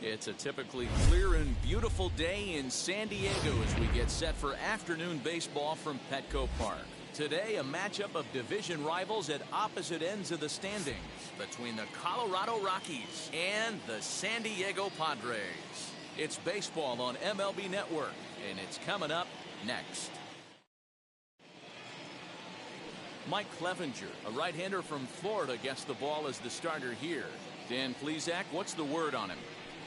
It's a typically clear and beautiful day in San Diego as we get set for afternoon baseball from Petco Park. Today, a matchup of division rivals at opposite ends of the standings between the Colorado Rockies and the San Diego Padres. It's baseball on MLB Network, and it's coming up next. Mike Clevenger, a right-hander from Florida, gets the ball as the starter here. Dan Plesac, what's the word on him?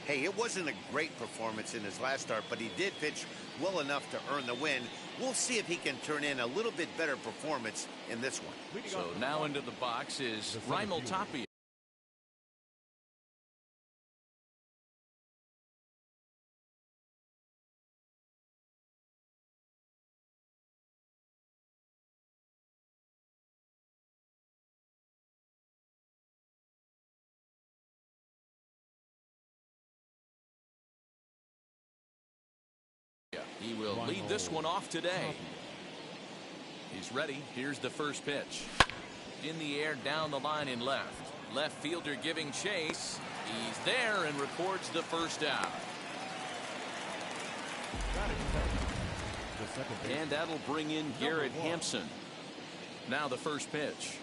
Hey, it wasn't a great performance in his last start, but he did pitch well enough to earn the win. We'll see if he can turn in a little bit better performance in this one. So now into the box is Raimel Tapia. He will lead this one off today. He's ready. Here's the first pitch. In the air, down the line in left. Left fielder giving chase. He's there and reports the first out. And that'll bring in Garrett Hampson. Now the first pitch.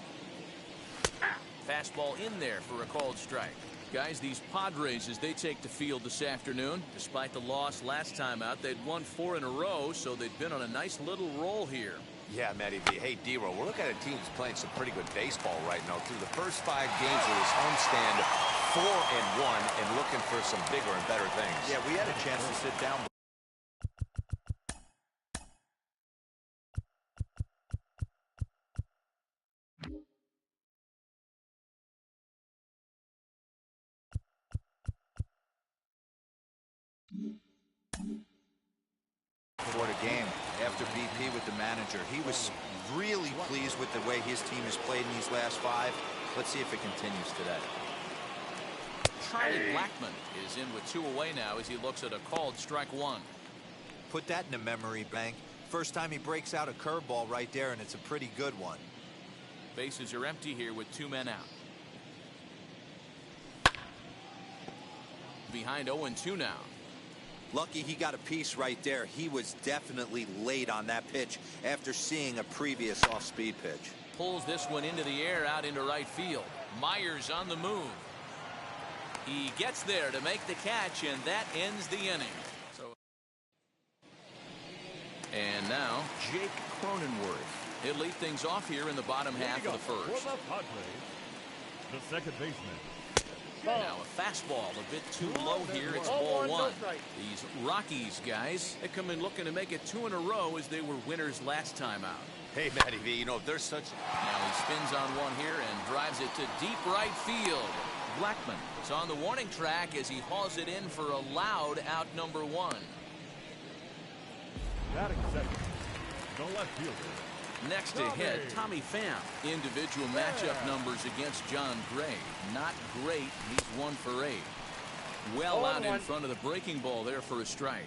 Fastball in there for a called strike. Guys, these Padres, as they take the field this afternoon, despite the loss last time out, they'd won 4 in a row, so they've been on a nice little roll here. Yeah, Matty V. Hey, D-Roll, we're looking at a team that's playing some pretty good baseball right now. Through the first 5 games of this homestand, 4-1, and looking for some bigger and better things. Yeah, we had a chance to sit down. Before the game, after BP with the manager, he was really pleased with the way his team has played in these last 5. Let's see if it continues today. Charlie Blackmon is in with 2 away now as he looks at a called strike 1. Put that in a memory bank. First time he breaks out a curveball right there, and it's a pretty good one. Bases are empty here with 2 men out. Behind 0-2 now. Lucky he got a piece right there. He was definitely late on that pitch after seeing a previous off-speed pitch. Pulls this one into the air out into right field. Myers on the move. He gets there to make the catch, and that ends the inning. And now Jake Cronenworth. He'll lead things off here in the bottom half of the first. The second baseman. Now a fastball a bit too low here. It's ball 1. These Rockies guys, they come in looking to make it 2 in a row as they were winners last time out. Hey, Matty V, you know, if there's such... Now he spins on one here and drives it to deep right field. Blackmon is on the warning track as he hauls it in for a loud out number 1. Batting second, the left fielder. Next to hit, Tommy Pham. Individual matchup numbers against John Gray. Not great. He's 1 for 8. Well out in front of the breaking ball there for a strike.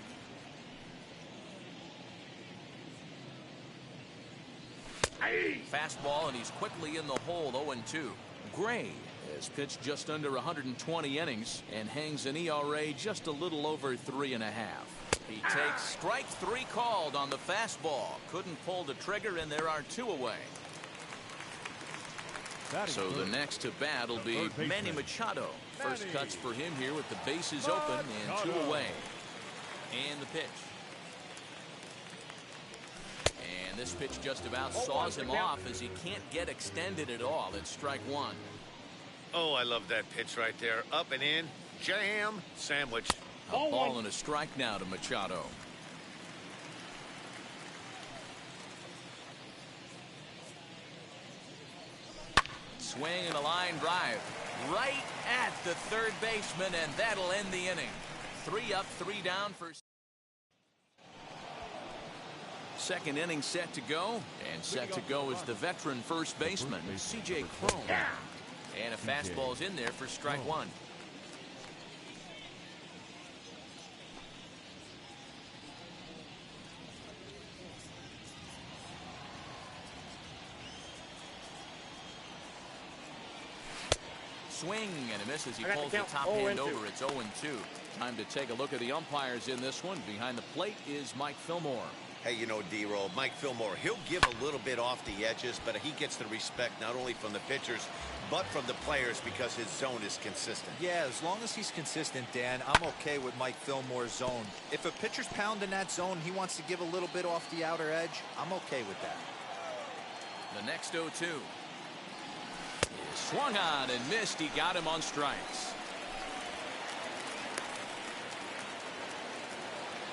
Fastball, and he's quickly in the hole. 0-2. Gray has pitched just under 120 innings and hangs an ERA just a little over 3.5. He takes strike 3 called on the fastball. Couldn't pull the trigger, and there are 2 away. So the next to bat will be Manny Machado. First cuts for him here with the bases open and 2 away. And the pitch. And this pitch just about saws him off as he can't get extended at all. It's strike 1. Oh, I love that pitch right there. Up and in. Jam sandwich. A ball and a strike now to Machado. Swing and a line drive right at the third baseman, and that'll end the inning. 3 up, 3 down for second inning set to go, and set to go is the veteran first baseman C.J. Cron. And a fastball's in there for strike 1. Swing and a miss as he I got the pulls the count. top 0-2. hand over. It's 0-2. Time to take a look at the umpires in this one. Behind the plate is Mike Fillmore. Hey, you know, D-Roll, Mike Fillmore, he'll give a little bit off the edges, but he gets the respect not only from the pitchers, but from the players because his zone is consistent. Yeah, as long as he's consistent, Dan, I'm okay with Mike Fillmore's zone. If a pitcher's pounding that zone, he wants to give a little bit off the outer edge, I'm okay with that. The next 0-2 is swung on and missed. He got him on strikes.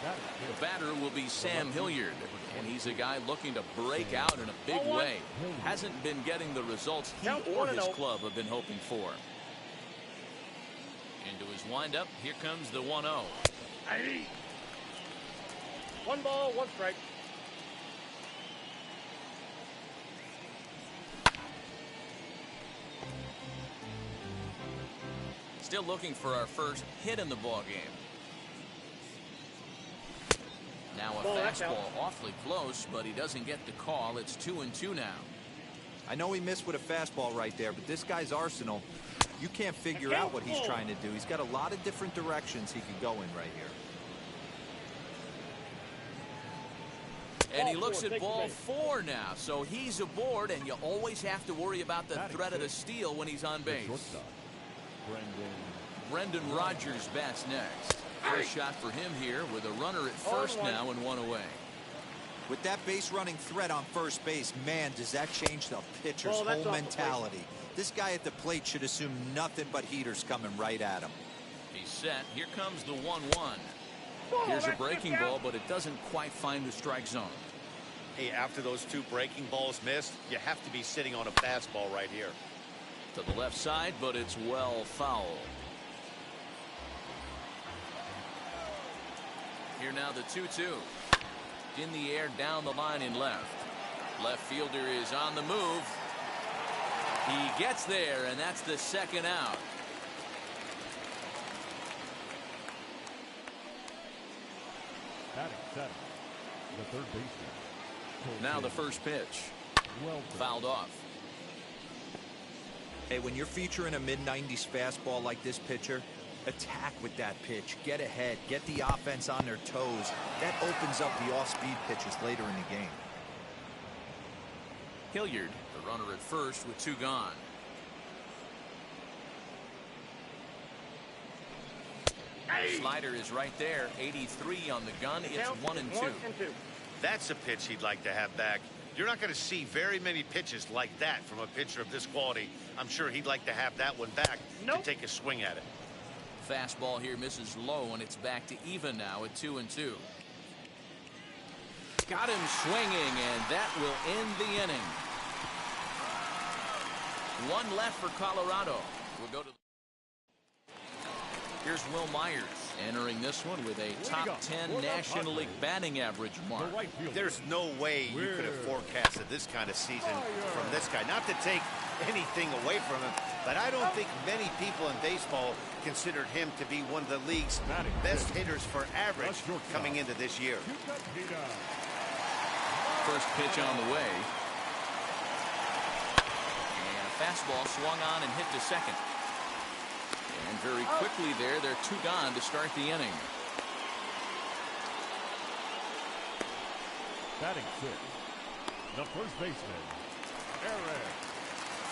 The batter will be Sam Hilliard, and he's a guy looking to break out in a big way. Hasn't been getting the results he or his club have been hoping for. Into his windup, here comes the 1-0. 1 ball, 1 strike. Still looking for our first hit in the ball game. Now a fastball awfully close, but he doesn't get the call. It's 2-2 now. I know he missed with a fastball right there, but this guy's arsenal, you can't figure out what he's trying to do. He's got a lot of different directions he could go in right here. And he looks at ball 4 now, so he's aboard, and you always have to worry about the threat of the steal when he's on base. Brendan Rodgers bats next. First shot for him here with a runner at first now and 1 away. With that base running threat on first base, man, does that change the pitcher's whole mentality. This guy at the plate should assume nothing but heaters coming right at him. He's set. Here comes the 1-1. Here's a breaking ball, but it doesn't quite find the strike zone. Hey, after those 2 breaking balls missed, you have to be sitting on a fastball right here. To the left side, but it's well foul. Here now the 2-2. In the air down the line in left. Left fielder is on the move. He gets there, and that's the second out. Batting second, the third baseman. Now the first pitch. Fouled off. Hey, when you're featuring a mid-90s fastball like this pitcher, attack with that pitch. Get ahead. Get the offense on their toes. That opens up the off-speed pitches later in the game. Hilliard, the runner at first with 2 gone. Slider is right there. 83 on the gun. It's 1-2. That's a pitch he'd like to have back. You're not going to see very many pitches like that from a pitcher of this quality. I'm sure he'd like to have that one back to take a swing at it. Fastball here misses low, and it's back to even now at 2-2. Got him swinging, and that will end the inning. 1 left for Colorado. We'll go to. Here's Will Myers entering this one with a top 10 National League batting average mark. There's no way you could have forecasted this kind of season from this guy. Not to take anything away from him, but I don't think many people in baseball considered him to be one of the league's best hitters for average coming into this year. First pitch on the way. And a fastball swung on and hit to second. And very quickly there, they're 2 gone to start the inning. Batting sixth, the first baseman, Eric.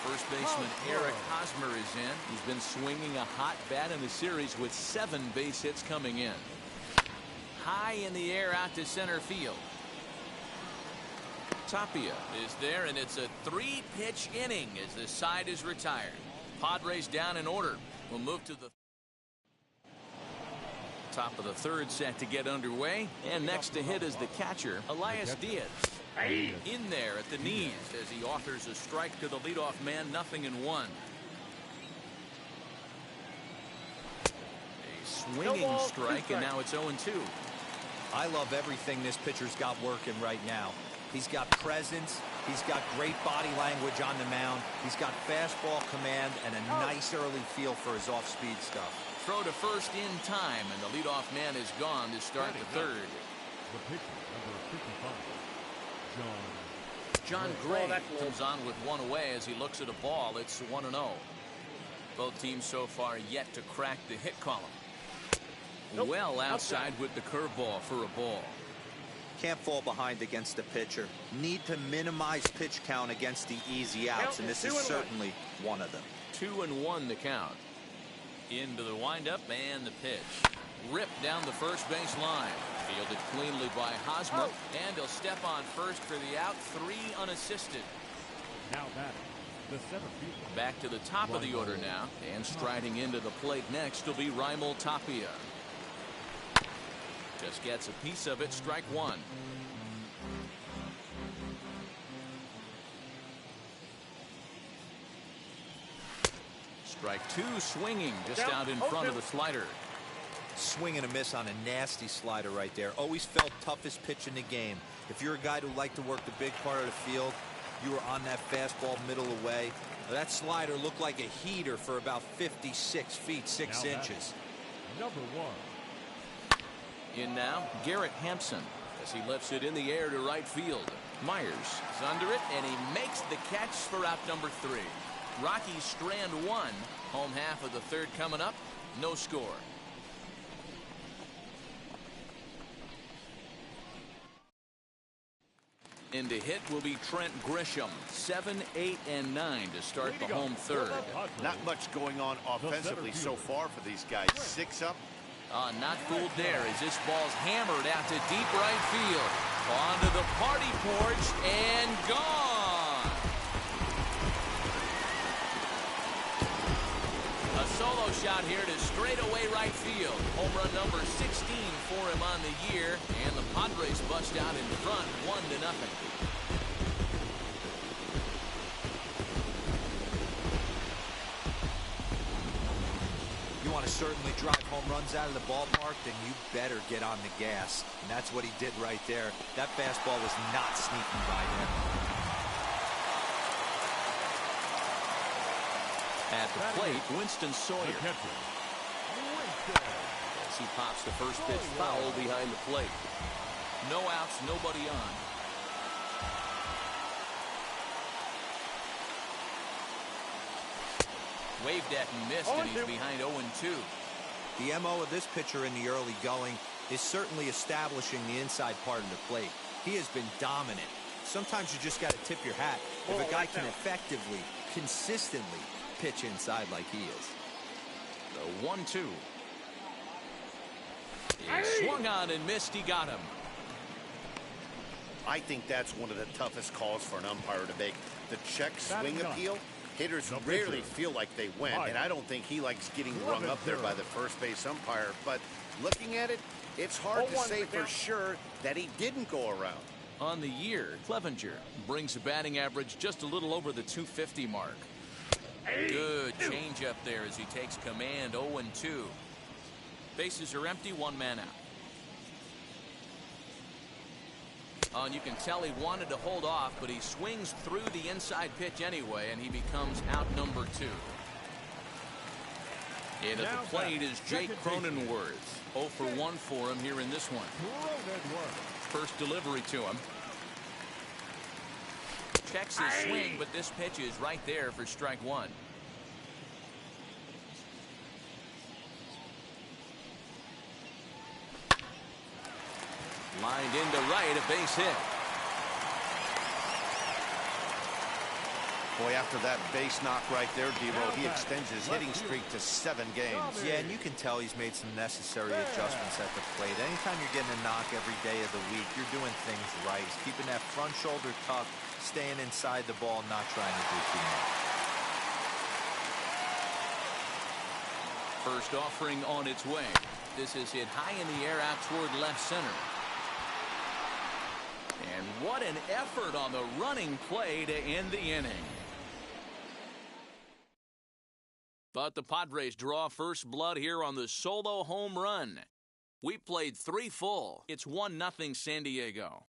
First baseman Eric Hosmer is in. He's been swinging a hot bat in the series with 7 base hits coming in. High in the air out to center field. Tapia is there, and it's a 3-pitch inning as the side is retired. Padres down in order. We'll move to the top of the 3rd set to get underway. And next to hit is the catcher, Elias Diaz. In there at the knees as he offers a strike to the leadoff man, 0-1. A swinging strike, and now it's 0-2. I love everything this pitcher's got working right now. He's got presence. He's got great body language on the mound. He's got fastball command and a nice early feel for his off-speed stuff. Throw to first in time, and the leadoff man is gone to start the 3rd. The pitcher, number 55, John Gray comes on with 1 away as he looks at a ball. It's 1-0. Both teams so far yet to crack the hit column. Nope. Well outside with the curveball for a ball. Can't fall behind against the pitcher. Need to minimize pitch count against the easy outs, and this is certainly one of them. 2-1 the count. Into the windup and the pitch. Ripped down the first base line. Fielded cleanly by Hosmer, and he'll step on first for the out. 3 unassisted. Now batting, the center fielder. Back to the top of the order now, and striding into the plate next will be Raimel Tapia. Just gets a piece of it. Strike 1. Strike 2, swinging just out in front of the slider. Swing and a miss on a nasty slider right there. Always felt toughest pitch in the game. If you're a guy who liked to work the big part of the field, you were on that fastball middle away. That slider looked like a heater for about 56 feet 6 inches. Number 1. In now, Garrett Hampson as he lifts it in the air to right field. Myers is under it, and he makes the catch for out number 3. Rockies strand 1. Home half of the third coming up. No score. In to hit will be Trent Grisham. 7, 8, and 9 to start the home third. Not much going on offensively so far for these guys. 6 up. Not fooled there as this ball's hammered out to deep right field. Onto the party porch and gone. A solo shot here to straightaway right field. Home run number 16 for him on the year, and the Padres bust out in front 1-0. You want to certainly drive home runs out of the ballpark, then you better get on the gas. And that's what he did right there. That fastball was not sneaking by him. At the plate, Winston Sawyer. As he pops the first pitch foul behind the plate. No outs, nobody on. Waved at and missed, and he's behind 0-2. The MO of this pitcher in the early going is certainly establishing the inside part of the plate. He has been dominant. Sometimes you just got to tip your hat if a guy can effectively, consistently pitch inside like he is. The 1-2. He swung on and missed. He got him. I think that's one of the toughest calls for an umpire to make. The check swing appeal. Hitters rarely feel like they went, and I don't think he likes getting rung up there by the first base umpire. But looking at it, it's hard to say for sure that he didn't go around. On the year, Clevenger brings a batting average just a little over the 250 mark. Good change up there as he takes command. 0-2. Bases are empty, 1 man out. And you can tell he wanted to hold off, but he swings through the inside pitch anyway, and he becomes out number 2. In at the plate is Jake Cronenworth. 0 for 1 for him here in this one. First delivery to him. Checks his swing, but this pitch is right there for strike 1. Lined into right, a base hit. Boy, after that base knock right there, Devo, he extends his hitting streak to 7 games. Yeah, and you can tell he's made some necessary adjustments at the plate. Anytime you're getting a knock every day of the week, you're doing things right. He's keeping that front shoulder tucked, staying inside the ball, not trying to do too much. First offering on its way. This is hit high in the air out toward left center. And what an effort on the running play to end the inning. But the Padres draw first blood here on the solo home run. We played 3 full. It's 1-0 San Diego.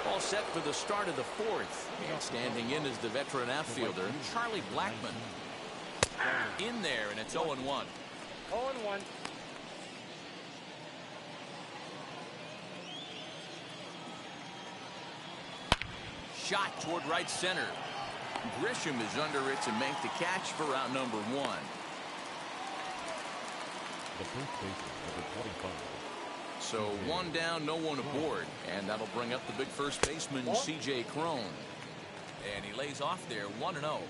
All set for the start of the 4th. And standing in is the veteran outfielder, Charlie Blackmon. In there, and it's 0-1. 0-1. Shot toward right center. Grisham is under it to make the catch for out number 1. The first baseman, number 25. So 1 down, no one aboard. And that'll bring up the big first baseman, C.J. Cron. And he lays off there, 1-0.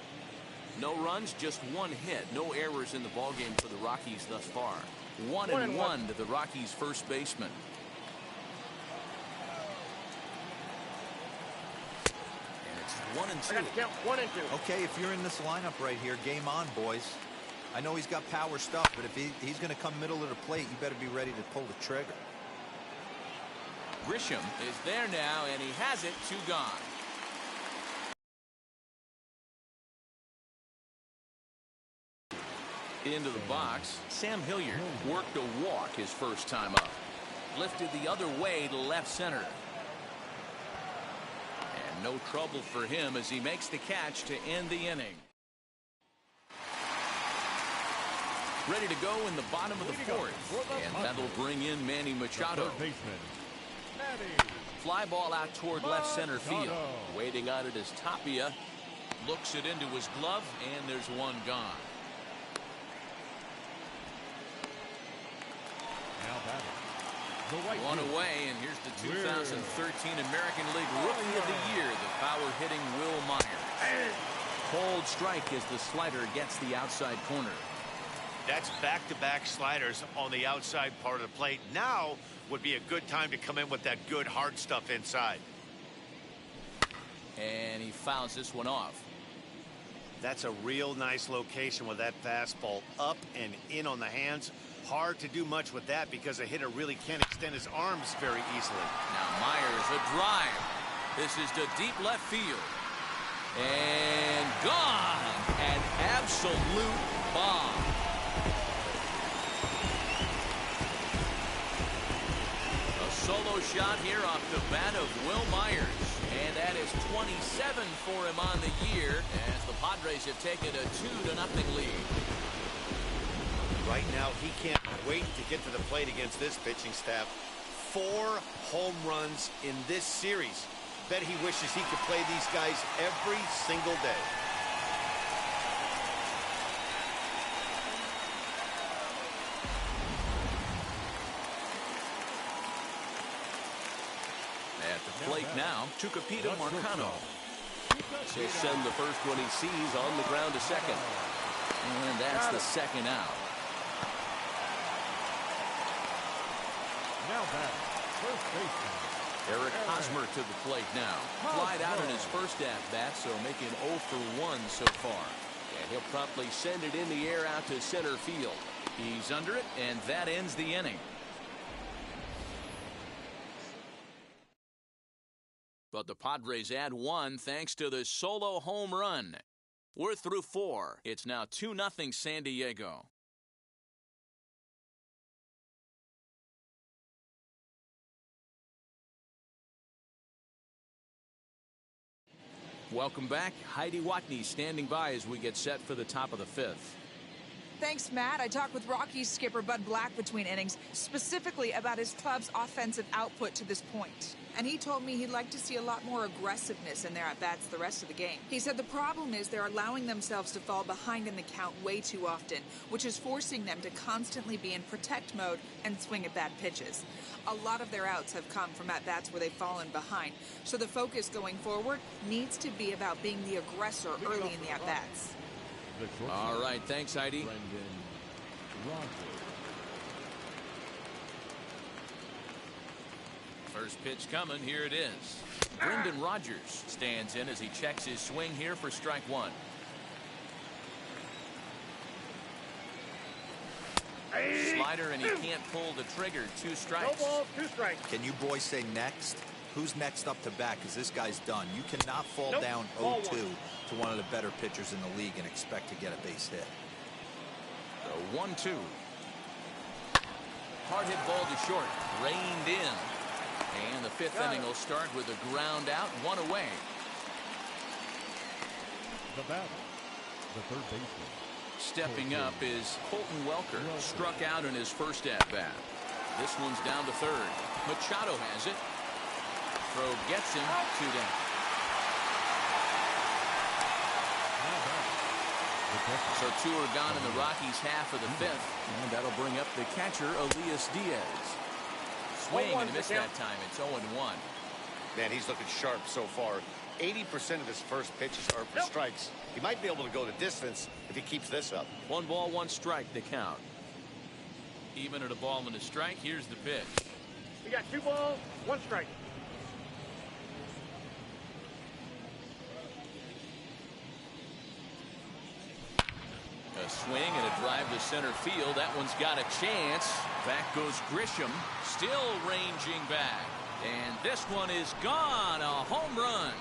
No runs, just 1 hit. No errors in the ballgame for the Rockies thus far. 1-1 to the Rockies' first baseman. And it's 1-2. I got to count 1 and 2. Okay, if you're in this lineup right here, game on, boys. I know he's got power stuff, but if he's going to come middle of the plate, you better be ready to pull the trigger. Grisham is there now, and he has it. 2 gone. Into the box, Sam Hilliard worked a walk his first time up. Lifted the other way to left center. And no trouble for him as he makes the catch to end the inning. Ready to go in the bottom of the 4th. And that'll bring in Manny Machado. Third baseman, Manny. Fly ball out toward left center field. Waiting on it is Tapia. Looks it into his glove, and there's 1 gone. Now batting, the right 1 field. away, and here's the 2013 American League Rookie of the Year, the power-hitting Will Myers. Cold strike as the slider gets the outside corner. That's back-to-back sliders on the outside part of the plate. Now would be a good time to come in with that good hard stuff inside. And he fouls this one off. That's a real nice location with that fastball up and in on the hands. Hard to do much with that because a hitter really can't extend his arms very easily. Now Myers, a drive. This is to deep left field. And gone. An absolute bomb. A solo shot here off the bat of Will Myers. And that is 27 for him on the year as the Padres have taken a 2-0 lead. Right now, he can't wait to get to the plate against this pitching staff. 4 home runs in this series. Bet he wishes he could play these guys every single day. At the plate now, Tucupita Marcano. He'll send the first one he sees on the ground to second. And that's the second out. Now batting, first baseman, Eric Hosmer to the plate now. Flied out in his first at-bat, so making 0 for 1 so far. And he'll promptly send it in the air out to center field. He's under it, and that ends the inning. But the Padres add 1 thanks to the solo home run. We're through 4. It's now 2-0 San Diego. Welcome back. Heidi Watney standing by as we get set for the top of the 5th. Thanks, Matt. I talked with Rockies skipper Bud Black between innings, specifically about his club's offensive output to this point. And he told me he'd like to see a lot more aggressiveness in their at-bats the rest of the game. He said the problem is they're allowing themselves to fall behind in the count way too often, which is forcing them to constantly be in protect mode and swing at bad pitches. A lot of their outs have come from at-bats where they've fallen behind, so the focus going forward needs to be about being the aggressor early in the at-bats. All right, thanks, Heidi. Brendan Rodgers. First pitch coming, here it is. Brendan Rodgers stands in as he checks his swing here for strike 1. Slider, and he can't pull the trigger. 2 strikes. No balls, 2 strikes. Can you boys say next? Who's next up to bat? Because this guy's done. You cannot fall down 0-2 to one of the better pitchers in the league and expect to get a base hit. The 1-2. Hard hit ball to short. Reined in. And the 5th inning will start with a ground out, 1 away. The batter, the third baseman. Stepping up is Colton Welker. Struck out in his first at-bat. This one's down to third. Machado has it. Throw gets him 2 down. So 2 are gone in the Rockies' half of the 5th. And that'll bring up the catcher, Elias Diaz. Swing and a miss that time. It's 0-1. Man, he's looking sharp so far. 80% of his first pitches are for strikes. He might be able to go the distance if he keeps this up. 1 ball, 1 strike to count. Even at a ball and a strike, here's the pitch. We got 2 balls, 1 strike. A swing and a drive to center field. That one's got a chance. Back goes Grisham, still ranging back. And this one is gone. A home run.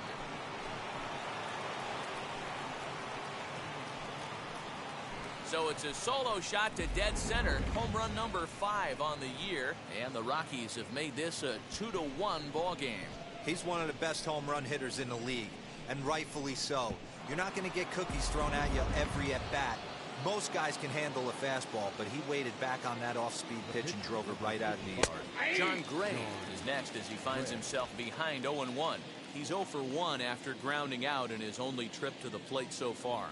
So it's a solo shot to dead center. Home run number 5 on the year. And the Rockies have made this a 2-1 ball game. He's one of the best home run hitters in the league, and rightfully so. You're not going to get cookies thrown at you every at-bat. Most guys can handle a fastball, but he waited back on that off-speed pitch and drove it right out of the yard. John Gray is next as he finds himself behind 0-1. He's 0 for 1 after grounding out in his only trip to the plate so far.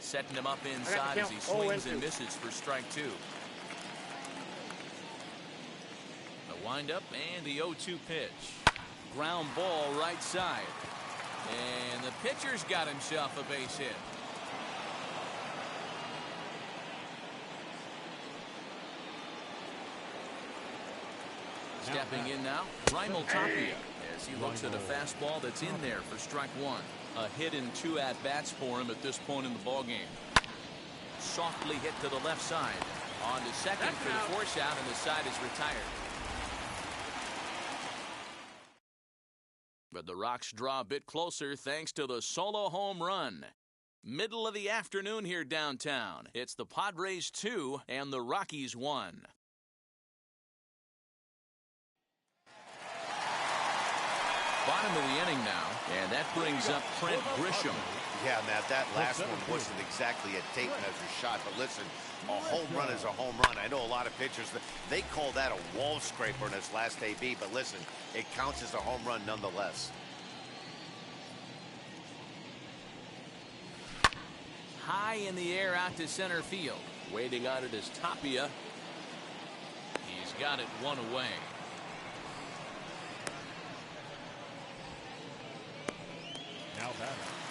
Setting him up inside as he swings and misses for strike 2. The windup and the 0-2 pitch. Ground ball right side. And the pitcher's got himself a base hit. Stepping in now, Raimel Tapia, as he looks at a fastball that's in there for strike 1. A hit in 2 at-bats for him at this point in the ballgame. Softly hit to the left side. On to second for the force out, and the side is retired. But the Rocks draw a bit closer thanks to the solo home run. Middle of the afternoon here downtown. It's the Padres 2 and the Rockies 1. Bottom of the inning now, and that brings up Trent Grisham. Yeah, Matt, that last one wasn't exactly a tape measure shot, but listen, a home run is a home run. I know a lot of pitchers, they call that a wall scraper in his last AB, but listen, it counts as a home run nonetheless. High in the air out to center field. Waiting on it is Tapia. He's got it 1 away.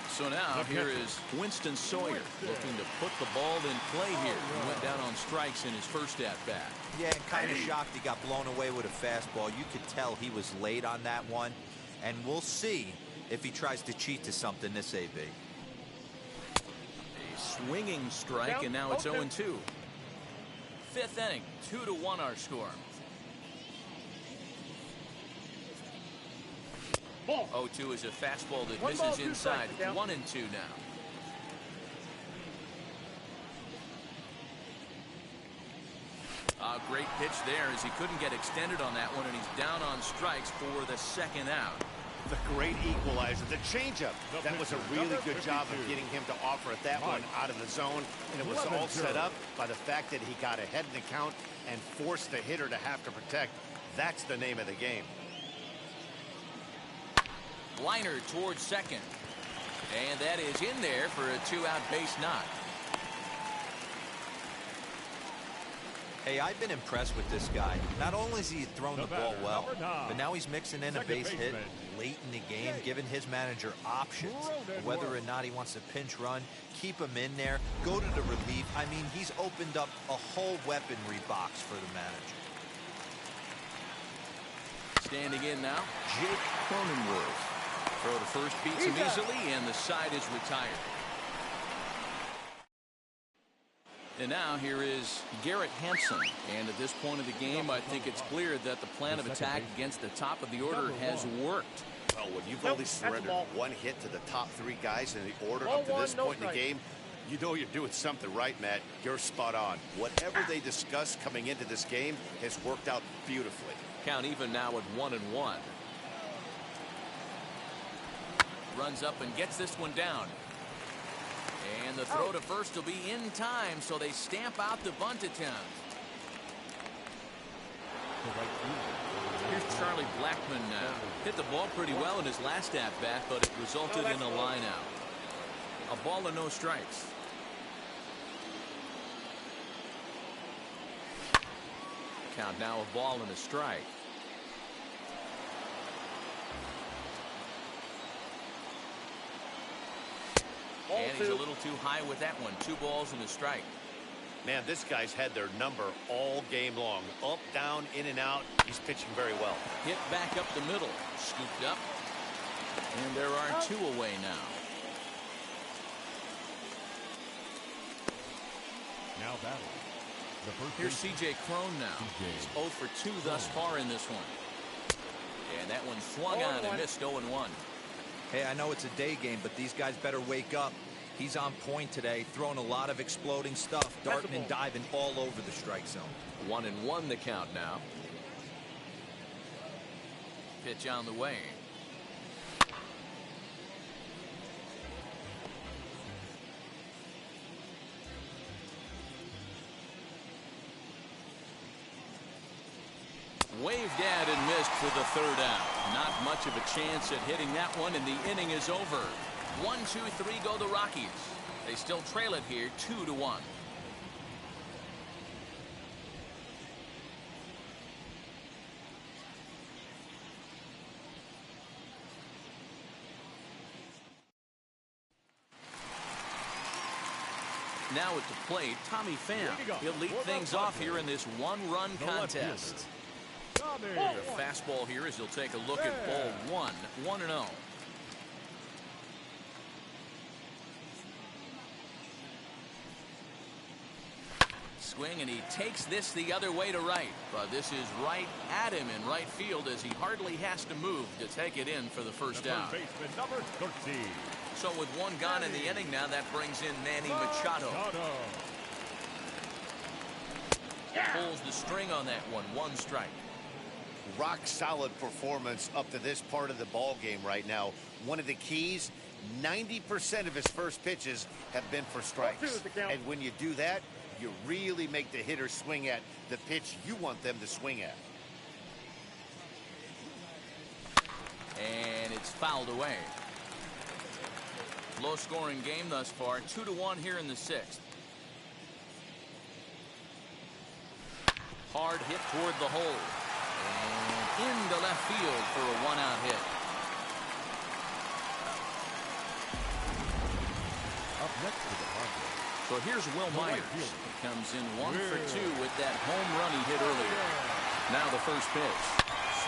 So now here is Winston Sawyer looking to put the ball in play here. He went down on strikes in his first at-bat. Yeah, kind of shocked he got blown away with a fastball. You could tell he was late on that one, and we'll see if he tries to cheat to something this AB. A swinging strike, and now it's 0-2. 5th inning, 2-1 our score. 0-2 is a fastball that misses inside. 1-2 now. A great pitch there as he couldn't get extended on that one, and he's down on strikes for the second out. The great equalizer, the changeup. That was a really good job of getting him to offer at that one out of the zone, and it was all set up by the fact that he got ahead in the count and forced the hitter to have to protect. That's the name of the game. Liner towards second. And that is in there for a 2-out base knock. Hey, I've been impressed with this guy. Not only has he thrown the ball well, but now he's mixing in a base hit late in the game, giving his manager options. Whether or not he wants to pinch run, keep him in there, go to the relief. I mean, he's opened up a whole weaponry box for the manager. Standing in now, Jake Cronenworth. Throw to first beats him easily, and the side is retired. And now here is Garrett Hampson. And at this point of the game, I think it's clear that the plan of attack against the top of the order has worked. Well, when you've only surrendered 1 hit to the top 3 guys in the order up to this point in the game, you know you're doing something right, Matt. You're spot on. Whatever they discussed coming into this game has worked out beautifully. Count even now at 1-1. Runs up and gets this one down. And the throw to first will be in time, so they stamp out the bunt attempt. Here's Charlie Blackmon now. Hit the ball pretty well in his last at-bat, but it resulted in a line out. A ball and no strikes. count now, a ball and a strike. And he's a little too high with that one. 2 balls and a strike. Man, this guy's had their number all game long. Up, down, in and out. He's pitching very well. Hit back up the middle. Scooped up. And there are 2 away now. Now battle. The first Here's C.J. Cron now. He's 0 for 2 thus far in this one. And that one swung on and missed 0-1. Hey, I know it's a day game, but these guys better wake up. He's on point today, throwing a lot of exploding stuff, darting and diving all over the strike zone. 1-1 the count now. Pitch on the way. Waved at and missed for the 3rd out. Not much of a chance at hitting that one, and the inning is over. 1-2-3 go the Rockies. They still trail it here 2-1. Now at the plate, Tommy Pham. He'll lead things off here in this 1-run contest. The fastball here as he'll take a look at ball 1, 1-0. Swing, and he takes this the other way to right. But this is right at him in right field as he hardly has to move to take it in for the first out. Baseman number 13. So with 1 gone in the inning now, that brings in Manny Machado. Pulls the string on that one. 1 strike. Rock solid performance up to this part of the ball game right now. One of the keys, 90% of his first pitches have been for strikes. And when you do that, you really make the hitter swing at the pitch you want them to swing at. And it's fouled away. Low scoring game thus far. 2-1 here in the 6th. Hard hit toward the hole. And into left field for a 1-out hit. Up next to the Padres. So here's Will Myers. He comes in 1 for 2 with that home run he hit earlier. Now the first pitch.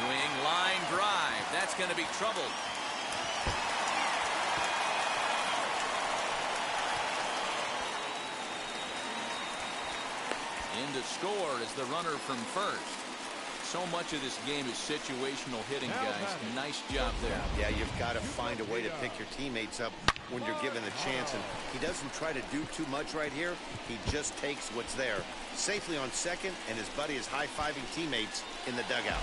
Swing, line drive. That's going to be troubled. In to score is the runner from first. So much of this game is situational hitting, guys. Nice job there. Yeah, you've got to find a way to pick your teammates up when you're given the chance. And he doesn't try to do too much right here. He just takes what's there. Safely on second, and his buddy is high-fiving teammates in the dugout.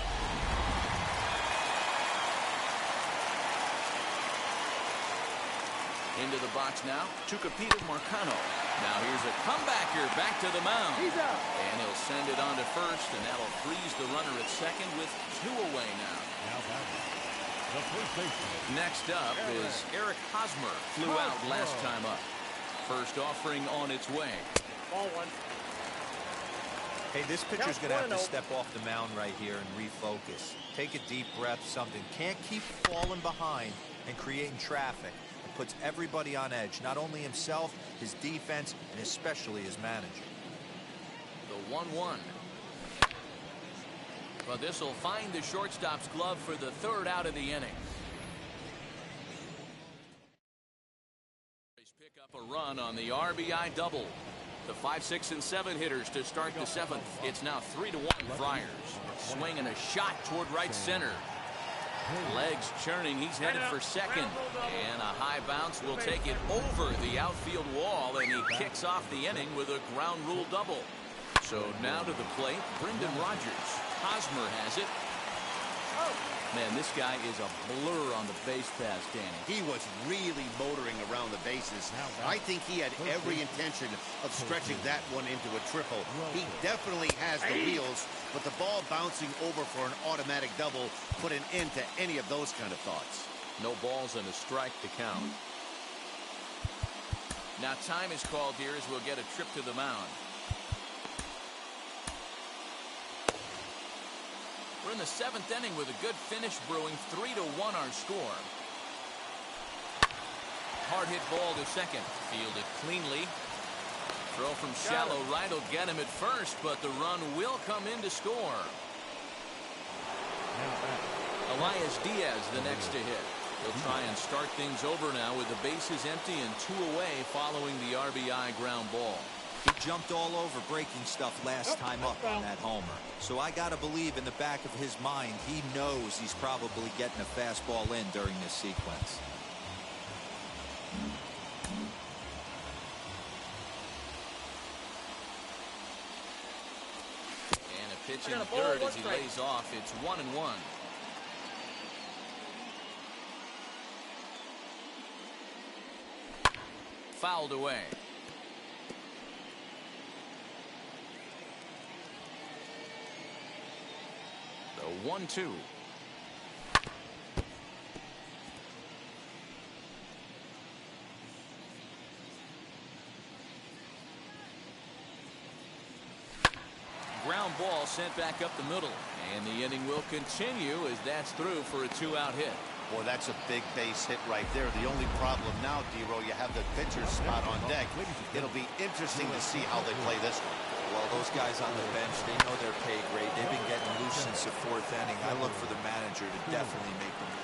Into the box now, Tucupita Marcano. Now here's a comebacker back to the mound. He's out. And he'll send it on to first, and that'll freeze the runner at second with 2 away now. Now batting. The first baseman. Next up is Eric Hosmer. Flew out last time up. First offering on its way. Ball 1. Hey, this pitcher's going to have to step off the mound right here and refocus. Take a deep breath, something. Can't keep falling behind and creating traffic. It puts everybody on edge, not only himself, his defense, and especially his manager. The 1-1. But this will find the shortstop's glove for the 3rd out of the inning. Pick up a run on the RBI double. The 5, 6, and 7 hitters to start the 7th. It's now 3-1 Friars. Swing and a shot toward right center. Legs churning. He's headed for second. And a high bounce will take it over the outfield wall, and he kicks off the inning with a ground rule double. So now to the plate, Brendan Rodgers. Hosmer has it. Man, this guy is a blur on the base pass, Danny. He was really motoring around the bases. I think he had every intention of stretching that one into a triple. He definitely has the wheels, but the ball bouncing over for an automatic double put an end to any of those kind of thoughts. No balls and a strike to count. Now time is called here as we'll get a trip to the mound. in the 7th inning with a good finish brewing. 3-1 our score. Hard hit ball to second. Fielded cleanly. Throw from shallow right will get him at first, but the run will come in to score. Elias Diaz the next to hit. He'll try and start things over now with the bases empty and 2 away following the RBI ground ball. He jumped all over breaking stuff last time up on that homer. So I got to believe in the back of his mind, he knows he's probably getting a fastball in during this sequence. And a pitch in the dirt as he lays off. It's 1-1. Fouled away. The 1-2. Ground ball sent back up the middle, and the inning will continue as that's through for a 2-out hit. Boy, that's a big base hit right there. The only problem now, D-Row, you have the pitcher's spot on deck. It'll be interesting to see how they play this one. Well, those guys on the bench, they know their pay grade. They've been getting loose since the 4th inning. I look for the manager to definitely make them.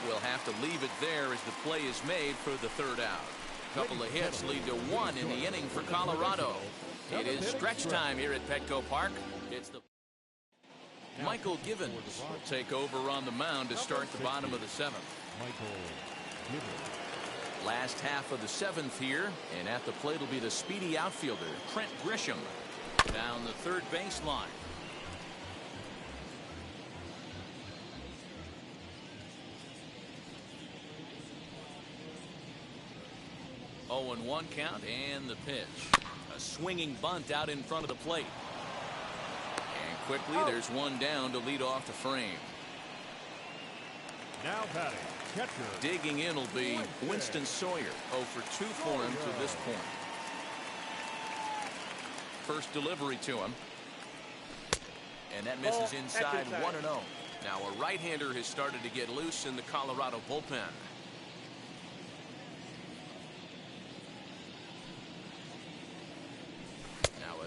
We'll have to leave it there as the play is made for the 3rd out. A couple of hits lead to 1 in the inning for Colorado. It is stretch time here at Petco Park. It's the Michael Givens will take over on the mound to start the bottom of the 7th. Last half of the 7th here, and at the plate will be the speedy outfielder Trent Grisham down the 3rd baseline. Oh, 0-1 count and the pitch. A swinging bunt out in front of the plate. And quickly there's one down to lead off the frame. Now batting, catcher. Digging in will be Winston Sawyer. 0 for 2 for him to this point. First delivery to him. And that misses inside 1-0. Now a right-hander has started to get loose in the Colorado bullpen.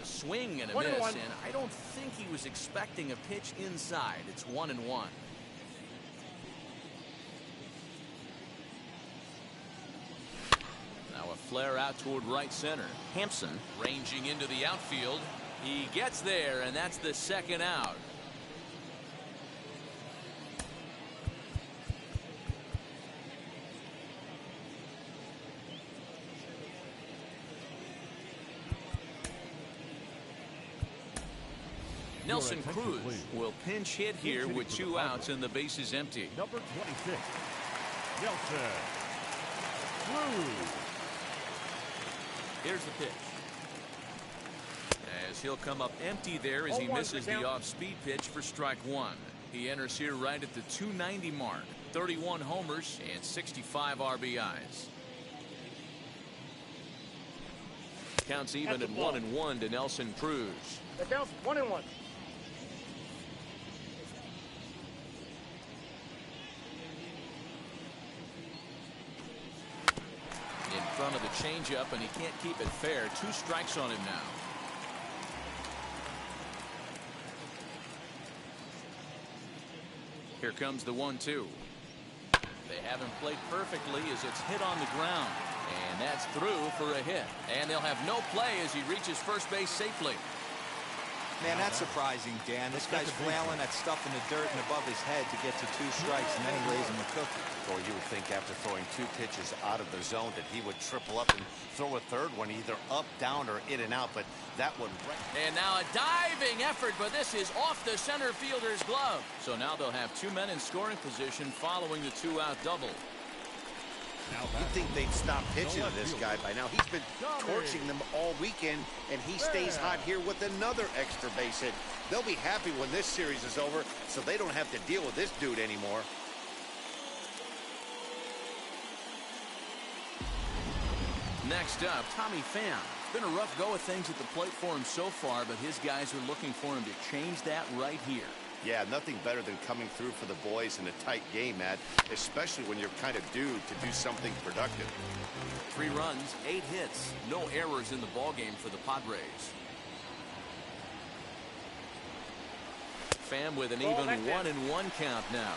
Swing and a miss, and I don't think he was expecting a pitch inside. It's 1-1. Now a flare out toward right center. Hampson ranging into the outfield. He gets there, and that's the 2nd out. Nelson Cruz will pinch hit here with 2 outs and the base is empty. Number 26, Nelson Cruz. Here's the pitch. As he'll come up empty there as he misses the off-speed pitch for strike 1. He enters here right at the 290 mark. 31 homers and 65 RBIs. Counts even at 1-1 to Nelson Cruz. That counts 1-1. In front of the changeup, and he can't keep it fair. 2 strikes on him now. Here comes the 1-2. They haven't played perfectly as it's hit on the ground. And that's through for a hit. And they'll have no play as he reaches first base safely. Man, that's surprising, Dan. This guy's flailing that stuff in the dirt and above his head to get to 2 strikes, and then he lays him a cookie. Or you would think after throwing 2 pitches out of the zone that he would triple up and throw a 3rd one either up, down, or in and out, but that one right. And now a diving effort, but this is off the center fielder's glove. So now they'll have 2 men in scoring position following the 2-out double. You'd think they'd stop pitching to this guy by now. He's been torching them all weekend, and he stays hot here with another extra base hit. They'll be happy when this series is over, so they don't have to deal with this dude anymore. Next up, Tommy Pham. It's been a rough go of things at the plate for him so far, but his guys are looking for him to change that right here. Yeah, nothing better than coming through for the boys in a tight game, Matt, especially when you're kind of due to do something productive. 3 runs, 8 hits, no errors in the ballgame for the Padres. Pham with an even 1-1 count now.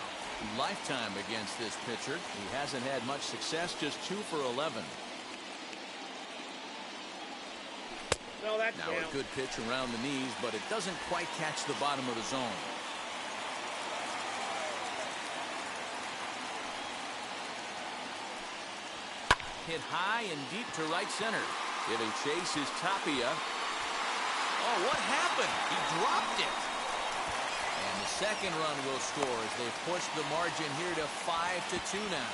Lifetime against this pitcher. He hasn't had much success, just 2 for 11. No, that's now a good pitch around the knees, but it doesn't quite catch the bottom of the zone. Hit high and deep to right center. Giving chase is Tapia. Oh, what happened? He dropped it. And the second run will score as they push the margin here to 5-2 now.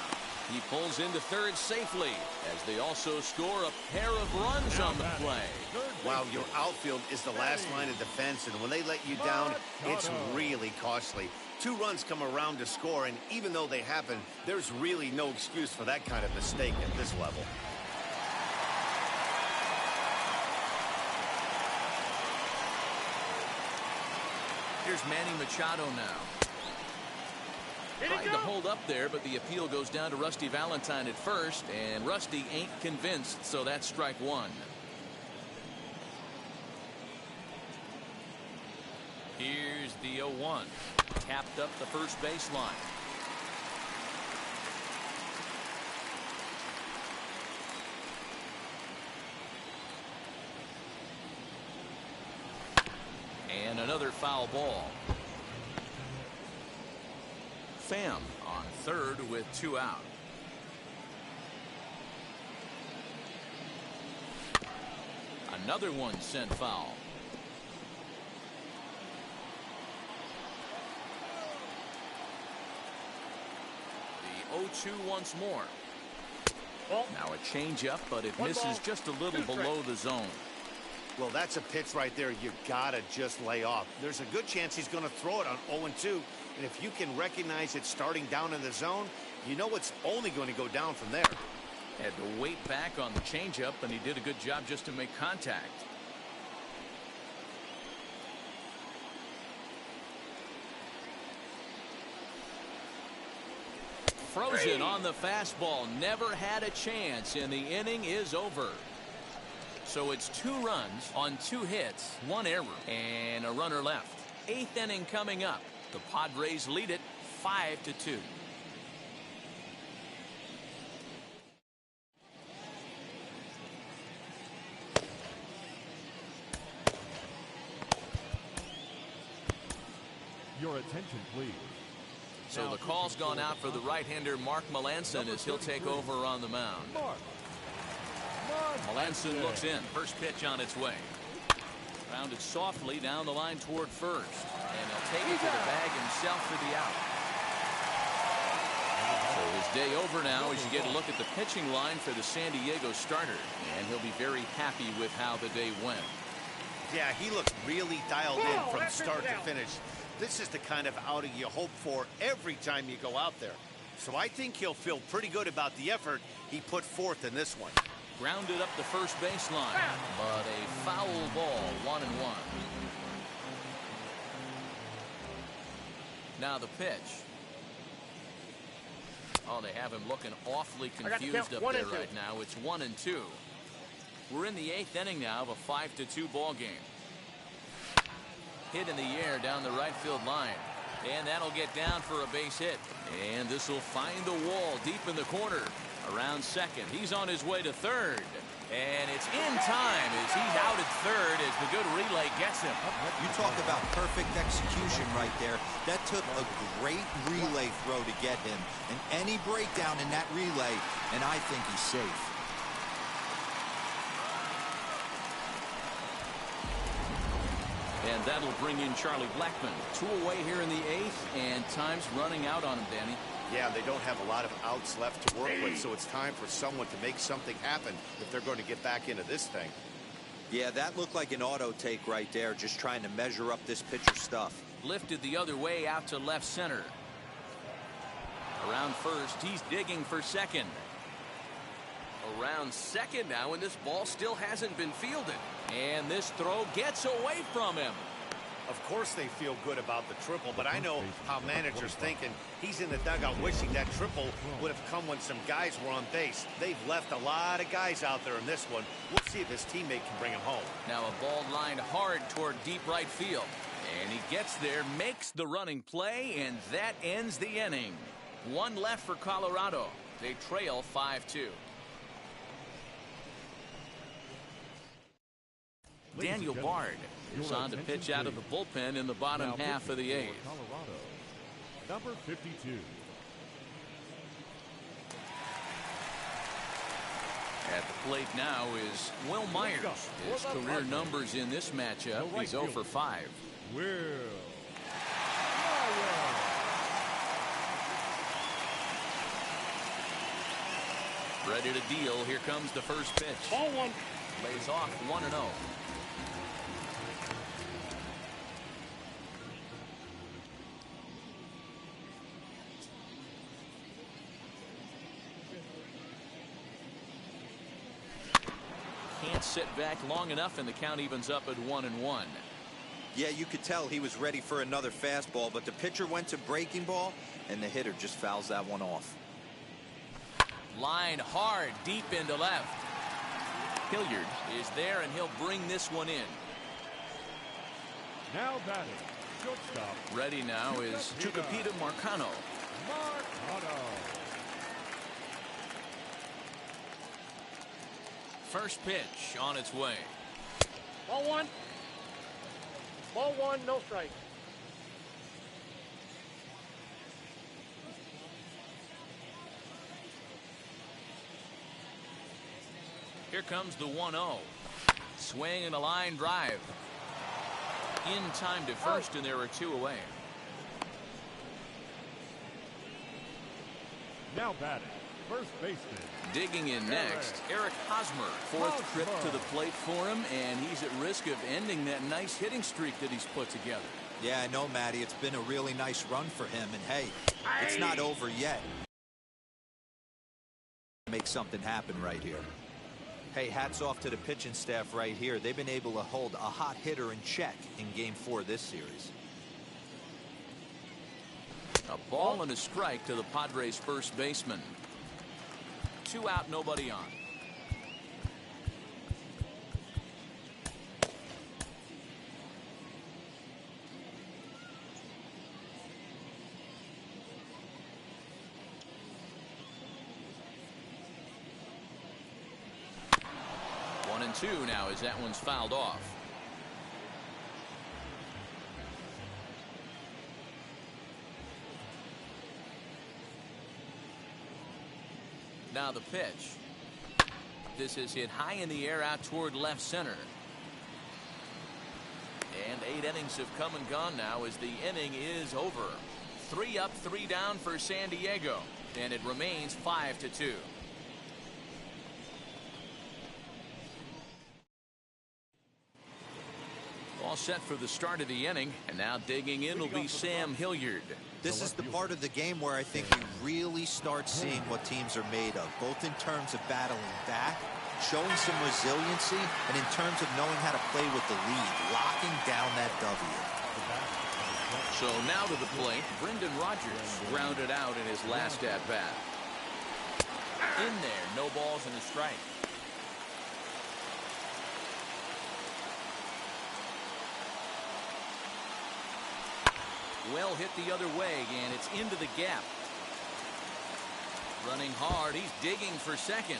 He pulls into third safely as they also score a pair of runs on the play. Wow, your outfield is the last line of defense, and when they let you down, it's really costly. 2 runs come around to score, and even though they happen, there's really no excuse for that kind of mistake at this level. Here's Manny Machado now. Tried to hold up there, but the appeal goes down to Rusty Valentine at first, and Rusty ain't convinced, so that's strike 1. Here's the 0-1. Tapped up the first baseline. And another foul ball. Pham on third with 2 out. Another one sent foul. The 0-2 once more. Now a changeup, but it misses just a little below the zone. Well, that's a pitch right there you gotta just lay off. There's a good chance he's going to throw it on 0-2. And if you can recognize it starting down in the zone, you know it's only going to go down from there. Had to wait back on the changeup, and he did a good job just to make contact. Frozen on the fastball. Never had a chance, and the inning is over. So it's 2 runs on 2 hits, 1 error, and a runner left. 8th inning coming up. The Padres lead it 5-2. Your attention, please. So the call's gone out for the right-hander Mark Melancon as he'll take over on the mound. Melancon looks in. First pitch on its way. Rounded softly down the line toward first. And he'll take it to the bag himself for the out. So his day over now as you get a look at the pitching line for the San Diego starter. And he'll be very happy with how the day went. Yeah, he looks really dialed in from start to finish. This is the kind of outing you hope for every time you go out there. So I think he'll feel pretty good about the effort he put forth in this one. Grounded up the first baseline, but a foul ball, 1-1. Now the pitch. Oh, they have him looking awfully confused up there right now. It's 1-2. We're in the 8th inning now of a 5-2 ball game. Hit in the air down the right field line. And that'll get down for a base hit. And this will find the wall deep in the corner. Around second. He's on his way to third. And it's in time as he's out at third as the good relay gets him. You talk about perfect execution right there. That took a great relay throw to get him. And any breakdown in that relay, and I think he's safe. And that'll bring in Charlie Blackmon. 2 away here in the 8th, and time's running out on him, Danny. Yeah, they don't have a lot of outs left to work with, so it's time for someone to make something happen if they're going to get back into this thing. Yeah, that looked like an auto take right there, just trying to measure up this pitcher's stuff. Lifted the other way out to left center. Around first, he's digging for second. Around second now, and this ball still hasn't been fielded. And this throw gets away from him. Of course they feel good about the triple, but I know how managers think, and he's in the dugout wishing that triple would have come when some guys were on base. They've left a lot of guys out there in this one. We'll see if his teammate can bring him home. Now a ball lined hard toward deep right field. And he gets there, makes the running play, and that ends the inning. One left for Colorado. They trail 5-2. Daniel Bard is on to pitch out of the bullpen in the bottom half of the eighth. Colorado, number 52. At the plate now is Will Myers. His career numbers in this matchup, he's 0 for 5. Will Ready to deal. Here comes the first pitch. Ball one. Lays off 1-0. Can't sit back long enough, and the count evens up at 1-1. Yeah, you could tell he was ready for another fastball, but the pitcher went to breaking ball, and the hitter just fouls that one off. Line hard, deep into left. Hilliard is there, and he'll bring this one in. now batting, shortstop. Ready now is Tucupita Marcano. Marcano. First pitch on its way. Ball one. Ball one, no strike. Here comes the 1-0. Swing and a line drive. In time to first, and there are two away. Now batting, first baseman. Digging in next, Eric Hosmer. Fourth trip to the plate for him, and he's at risk of ending that nice hitting streak that he's put together. Yeah, I know, Matty. It's been a really nice run for him, and hey, it's not over yet. Make something happen right here. Hey, hats off to the pitching staff right here. They've been able to hold a hot hitter in check in Game 4 of this series. A ball and a strike to the Padres' first baseman. 2 out, nobody on. One and two now as that one's fouled off. Now the pitch. This is hit high in the air out toward left center. And 8 innings have come and gone now as the inning is over. 3 up, 3 down for San Diego. And it remains 5-2. All set for the start of the inning, and now digging in will be Sam Hilliard. This is the part of the game where I think you really start seeing what teams are made of, both in terms of battling back, showing some resiliency, and in terms of knowing how to play with the lead, locking down that W. So now to the plate, Brendan Rodgers grounded out in his last at-bat. In there, no balls and a strike. Well hit the other way, and it's into the gap. Running hard, he's digging for second.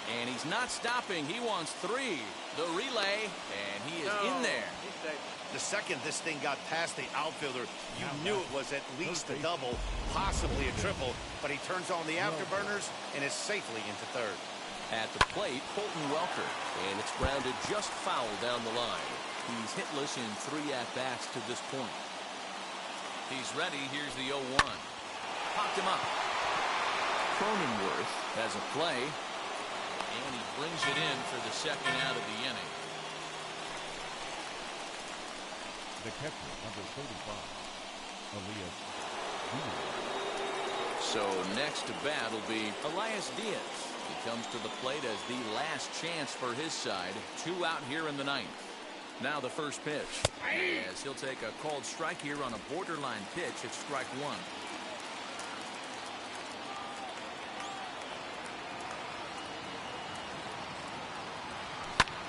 And he's not stopping, he wants 3. The relay, and he is in there. The second this thing got past the outfielder, you knew it was at least a double, possibly a triple, but he turns on the afterburners and is safely into third. At the plate, Colton Welker, and it's grounded just foul down the line. He's hitless in 3 at-bats to this point. He's ready. Here's the 0-1. Popped him up. Cronenworth has a play, and he brings it in for the second out of the inning. The catcher, number 35, Elias Diaz. So next to bat will be Elias Diaz. He comes to the plate as the last chance for his side. 2 out here in the 9th. Now the first pitch. As he'll take a called strike here on a borderline pitch at strike one.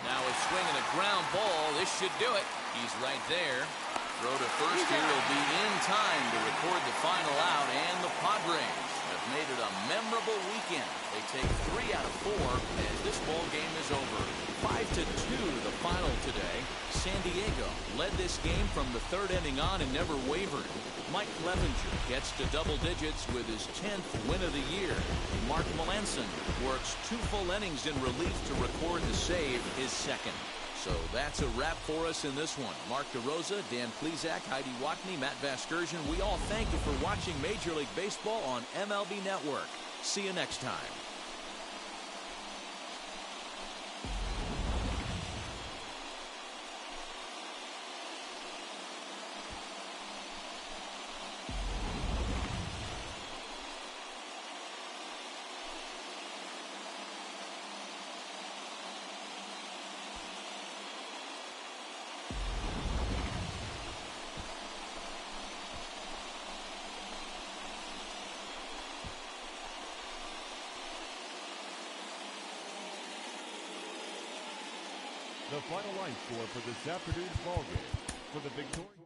Now a swing and a ground ball. This should do it. He's right there. Throw to first here will be in time to record the final out, and the Padres have made it a memorable weekend. They take 3 out of 4 as this ball game is over. 5-2 the final today. San Diego led this game from the third inning on and never wavered. Mike Clevenger gets to double digits with his 10th win of the year. Mark Melancon works 2 full innings in relief to record the save, his second. So that's a wrap for us in this one. Mark DeRosa, Dan Plesac, Heidi Watney, Matt Vasgersian. We all thank you for watching Major League Baseball on MLB Network. See you next time. The final line score for this afternoon's ball game. For the victorious